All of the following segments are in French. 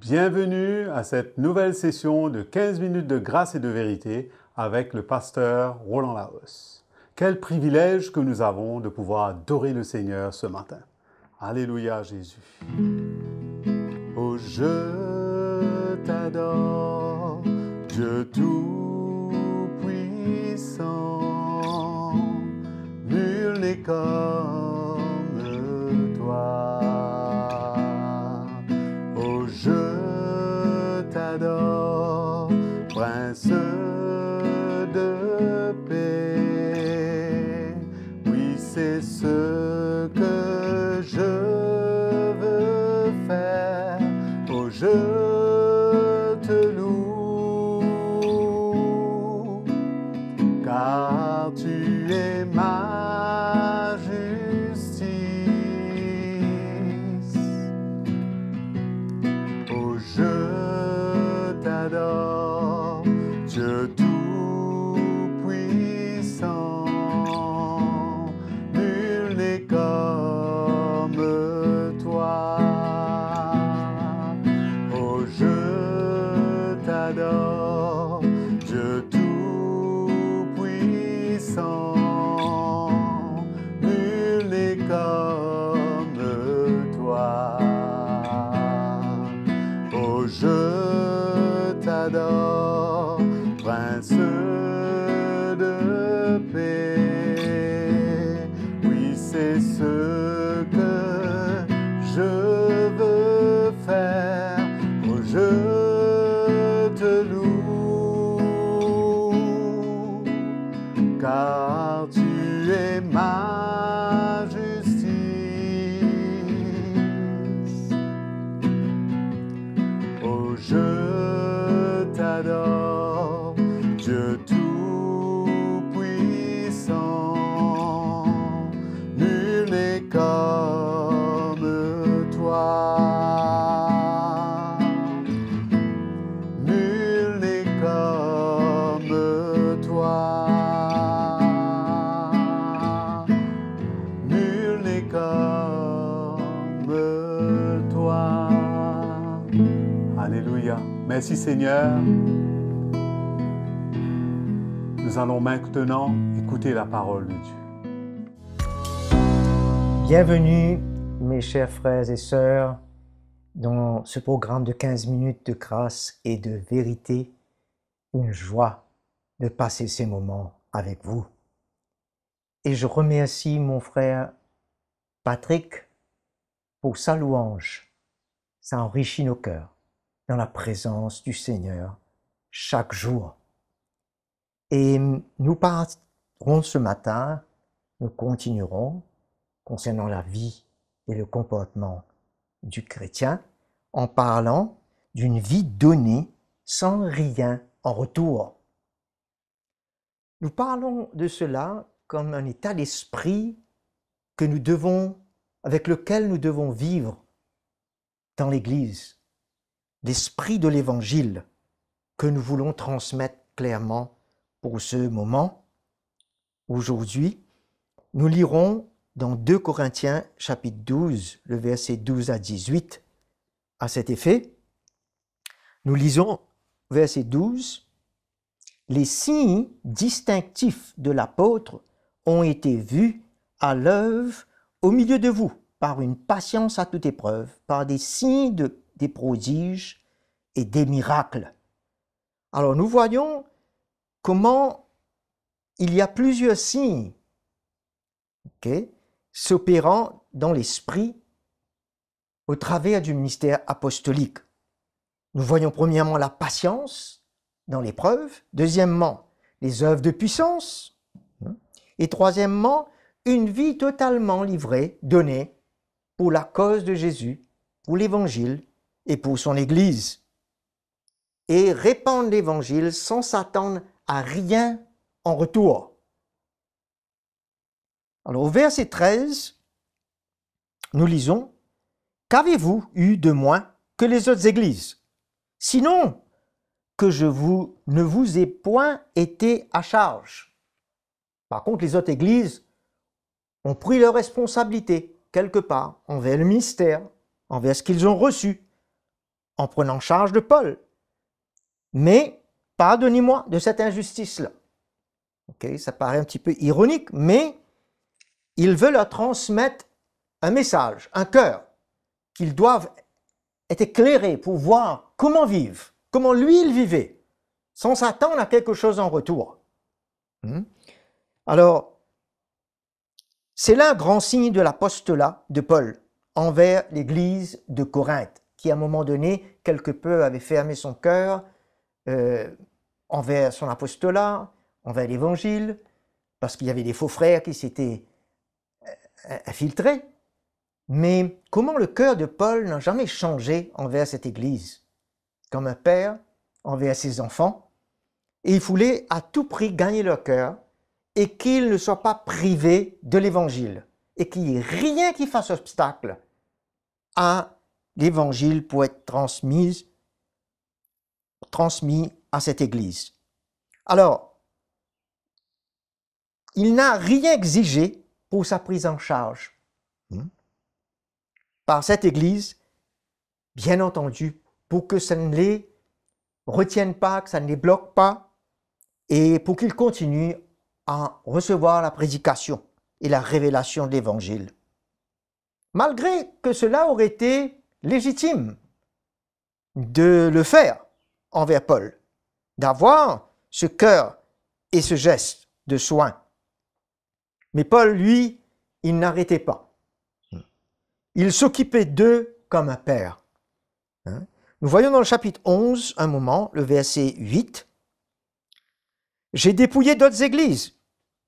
Bienvenue à cette nouvelle session de 15 minutes de grâce et de vérité avec le pasteur Roland Laos. Quel privilège que nous avons de pouvoir adorer le Seigneur ce matin. Alléluia Jésus. Oh, je t'adore, Dieu tout-puissant, nul n'est comme toi. Oh, je t'adore, Prince de paix. Oui, c'est ce que je veux faire. Oh, je te loue, car tu es ma justice. Oh, je t'adore, Dieu tout-puissant, nul n'est comme toi. Oh, je t'adore, Dieu tout-puissant, nul n'est comme toi. Oh, je t'adore, Prince de paix. Oui, c'est ce que je veux faire. Oh, je te loue, car tu es ma justice. Oh, je t'adore, Dieu tout-puissant, nul n'est comme toi. Nul n'est comme toi. Nul n'est comme toi. Alléluia. Merci Seigneur. Nous allons maintenant écouter la parole de Dieu. Bienvenue mes chers frères et sœurs dans ce programme de 15 minutes de grâce et de vérité. Une joie de passer ces moments avec vous. Et je remercie mon frère Patrick pour sa louange. Ça enrichit nos cœurs dans la présence du Seigneur chaque jour. Et nous parlerons ce matin, nous continuerons concernant la vie et le comportement du chrétien en parlant d'une vie donnée sans rien en retour. Nous parlons de cela comme un état d'esprit avec lequel nous devons vivre dans l'Église, l'esprit de l'Évangile que nous voulons transmettre clairement pour ce moment. Aujourd'hui, nous lirons dans 2 Corinthiens chapitre 12, le verset 12 à 18. À cet effet, nous lisons verset 12. Les signes distinctifs de l'apôtre ont été vus à l'œuvre au milieu de vous, par une patience à toute épreuve, par des signes, des prodiges et des miracles. Alors nous voyons comment il y a plusieurs signes s'opérant dans l'esprit au travers du ministère apostolique. Nous voyons premièrement la patience dans l'épreuve, deuxièmement les œuvres de puissance, et troisièmement une vie totalement livrée, donnée pour la cause de Jésus, pour l'Évangile et pour son Église. Et répandre l'Évangile sans s'attendre à rien en retour. Alors au verset 13, nous lisons « Qu'avez-vous eu de moins que les autres églises? Sinon que ne vous ai point été à charge. » Par contre, les autres églises ont pris leurs responsabilités quelque part envers le ministère, envers ce qu'ils ont reçu, en prenant charge de Paul. Mais pardonnez-moi de cette injustice-là. Okay, ça paraît un petit peu ironique, mais il veut leur transmettre un message, un cœur, qu'ils doivent être éclairés pour voir comment vivre, comment lui il vivait, sans s'attendre à quelque chose en retour. Alors, c'est là un grand signe de l'apostolat de Paul envers l'église de Corinthe, qui à un moment donné, quelque peu avait fermé son cœur envers son apostolat, envers l'évangile, parce qu'il y avait des faux frères qui s'étaient infiltrés. Mais comment le cœur de Paul n'a jamais changé envers cette église? Comme un père envers ses enfants, et il voulait à tout prix gagner leur cœur et qu'ils ne soient pas privés de l'évangile et qu'il n'y ait rien qui fasse obstacle à l'évangile pour être transmis à cette église. Alors, il n'a rien exigé pour sa prise en charge par cette église, bien entendu, pour que ça ne les retienne pas, que ça ne les bloque pas, et pour qu'ils continuent à recevoir la prédication et la révélation de l'évangile. Malgré que cela aurait été légitime de le faire envers Paul, d'avoir ce cœur et ce geste de soin. Mais Paul, lui, il n'arrêtait pas. Il s'occupait d'eux comme un père. Nous voyons dans le chapitre 11, un moment, le verset 8, « J'ai dépouillé d'autres églises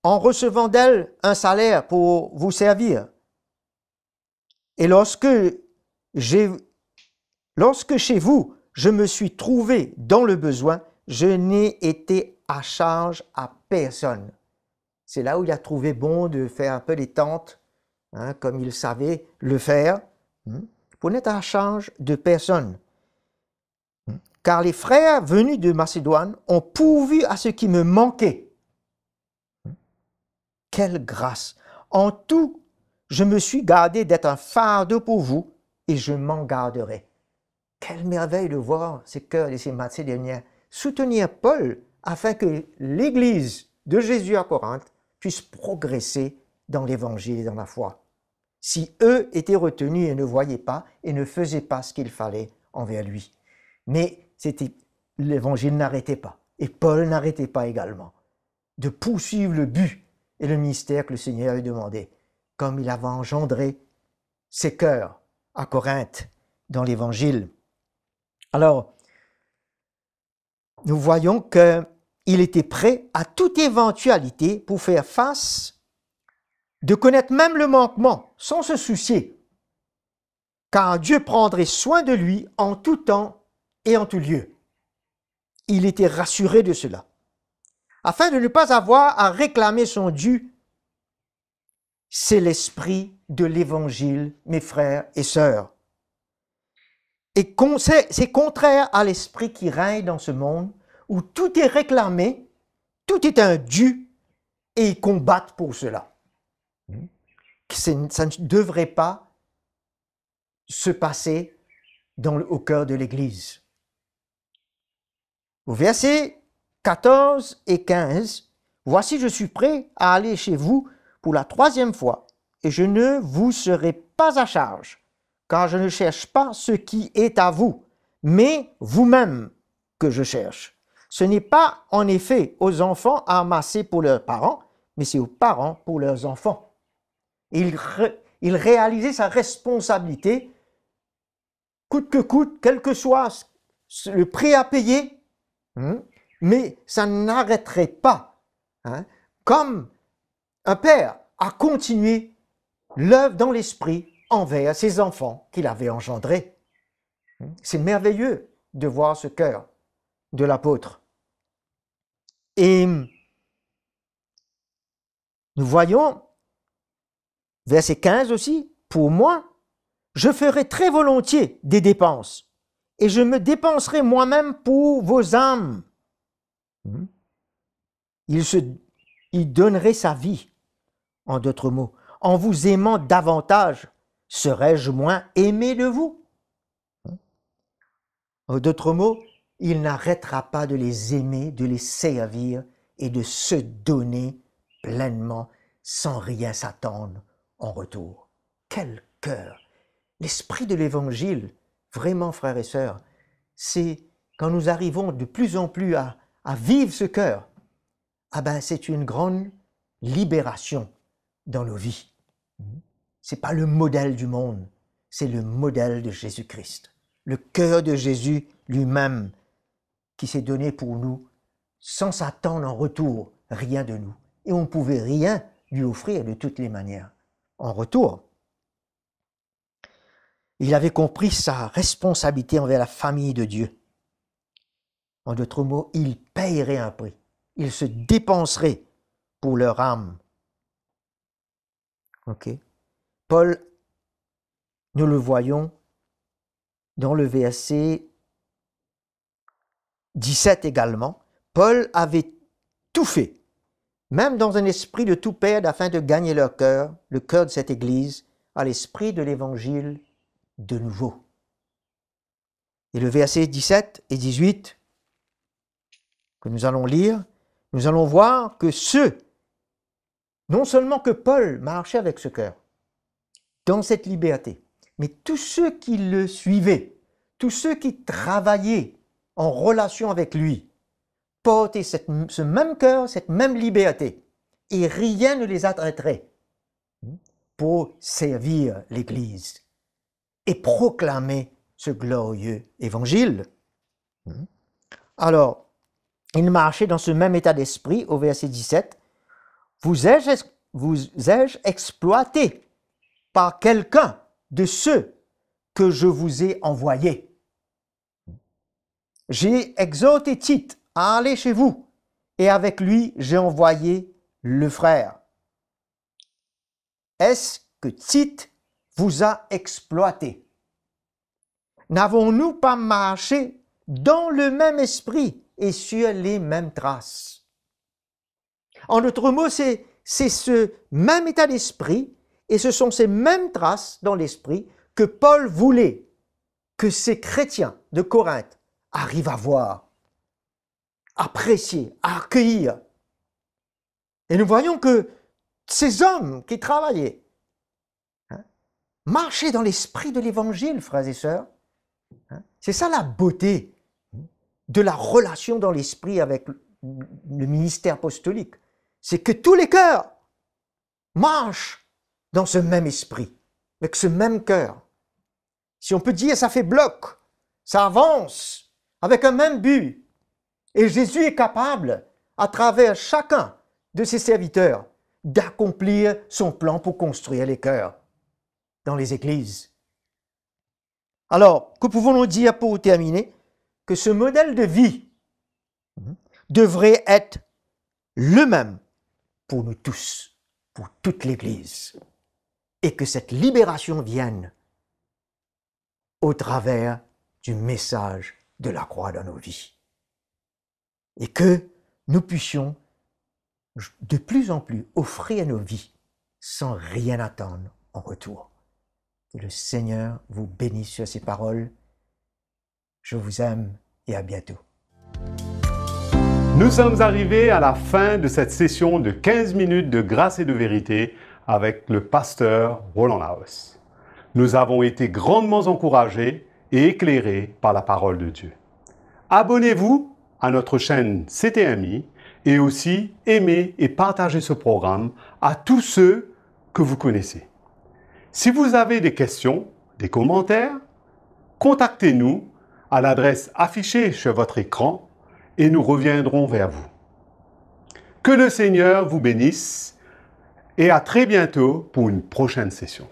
en recevant d'elles un salaire pour vous servir. Et lorsque chez vous, je me suis trouvé dans le besoin, je n'ai été à charge à personne. » C'est là où il a trouvé bon de faire un peu les tentes, comme il savait le faire, pour n'être à charge de personne. Car les frères venus de Macédoine ont pourvu à ce qui me manquait. Quelle grâce! En tout, je me suis gardé d'être un fardeau pour vous et je m'en garderai. Quelle merveille de voir ces cœurs de ces Macédoniens soutenir Paul afin que l'Église de Jésus à Corinthe puisse progresser dans l'Évangile et dans la foi. Si eux étaient retenus et ne voyaient pas et ne faisaient pas ce qu'il fallait envers lui. Mais l'Évangile n'arrêtait pas. Et Paul n'arrêtait pas également de poursuivre le but et le mystère que le Seigneur lui demandait, comme il avait engendré ses cœurs à Corinthe dans l'Évangile. Alors, nous voyons qu'il était prêt à toute éventualité pour faire face, de connaître même le manquement sans se soucier, car Dieu prendrait soin de lui en tout temps et en tout lieu. Il était rassuré de cela. Afin de ne pas avoir à réclamer son dû, c'est l'esprit de l'Évangile, mes frères et sœurs. Et c'est contraire à l'esprit qui règne dans ce monde, où tout est réclamé, tout est un dû, et ils combattent pour cela. Ça ne devrait pas se passer au cœur de l'Église. Au verset 14 et 15, « Voici, je suis prêt à aller chez vous pour la 3e fois, et je ne vous serai pas à charge, car je ne cherche pas ce qui est à vous, mais vous-même que je cherche. Ce n'est pas en effet aux enfants à amasser pour leurs parents, mais c'est aux parents pour leurs enfants. » Il réalisait sa responsabilité, coûte que coûte, quel que soit le prix à payer, mais ça n'arrêterait pas, comme un père a continué l'œuvre dans l'esprit envers ses enfants qu'il avait engendrés. C'est merveilleux de voir ce cœur de l'apôtre. Et nous voyons, verset 15 aussi, « Pour moi, je ferai très volontiers des dépenses, et je me dépenserai moi-même pour vos âmes. » Il donnerait sa vie, en d'autres mots. « En vous aimant davantage, serais-je moins aimé de vous ?» En d'autres mots, il n'arrêtera pas de les aimer, de les servir et de se donner pleinement sans rien s'attendre en retour. Quel cœur! L'esprit de l'Évangile, vraiment frères et sœurs, c'est quand nous arrivons de plus en plus à vivre ce cœur, c'est une grande libération dans nos vies. Ce n'est pas le modèle du monde, c'est le modèle de Jésus-Christ. Le cœur de Jésus lui-même qui s'est donné pour nous sans s'attendre en retour rien de nous. Et on ne pouvait rien lui offrir de toutes les manières. En retour, il avait compris sa responsabilité envers la famille de Dieu. En d'autres mots, il payerait un prix. Il se dépenserait pour leur âme. Ok. Paul, nous le voyons dans le verset 17 également. Paul avait tout fait, même dans un esprit de tout perdre afin de gagner leur cœur, le cœur de cette Église, à l'esprit de l'Évangile de nouveau. Et le verset 17 et 18 que nous allons lire, nous allons voir que non seulement que Paul marchait avec ce cœur, dans cette liberté, mais tous ceux qui le suivaient, tous ceux qui travaillaient en relation avec lui, portaient ce même cœur, cette même liberté, et rien ne les arrêterait pour servir l'Église et proclamer ce glorieux évangile. Alors, il marchait dans ce même état d'esprit au verset 17. Vous ai-je exploité par quelqu'un de ceux que je vous ai envoyés? J'ai exhorté Tite à aller chez vous, et avec lui j'ai envoyé le frère. Est-ce que Tite vous a exploité? N'avons-nous pas marché dans le même esprit et sur les mêmes traces? En d'autres mots, c'est ce même état d'esprit et ce sont ces mêmes traces dans l'esprit que Paul voulait que ces chrétiens de Corinthe arrivent à voir, apprécier, à accueillir. Et nous voyons que ces hommes qui travaillaient marchaient dans l'esprit de l'Évangile, frères et sœurs. C'est ça la beauté de la relation dans l'esprit avec le ministère apostolique. C'est que tous les cœurs marchent dans ce même esprit, avec ce même cœur. Si on peut dire, ça fait bloc, ça avance, avec un même but. Et Jésus est capable, à travers chacun de ses serviteurs, d'accomplir son plan pour construire les cœurs dans les églises. Alors, que pouvons-nous dire pour terminer? Que ce modèle de vie devrait être le même pour nous tous, pour toute l'Église, et que cette libération vienne au travers du message de la croix dans nos vies. Et que nous puissions de plus en plus offrir nos vies sans rien attendre en retour. Que le Seigneur vous bénisse sur ces paroles. Je vous aime et à bientôt. Nous sommes arrivés à la fin de cette session de 15 minutes de grâce et de vérité avec le pasteur Roland Laos. Nous avons été grandement encouragés et éclairés par la parole de Dieu. Abonnez-vous à notre chaîne CTMI et aussi aimez et partagez ce programme à tous ceux que vous connaissez. Si vous avez des questions, des commentaires, contactez-nous à l'adresse affichée sur votre écran et nous reviendrons vers vous. Que le Seigneur vous bénisse et à très bientôt pour une prochaine session.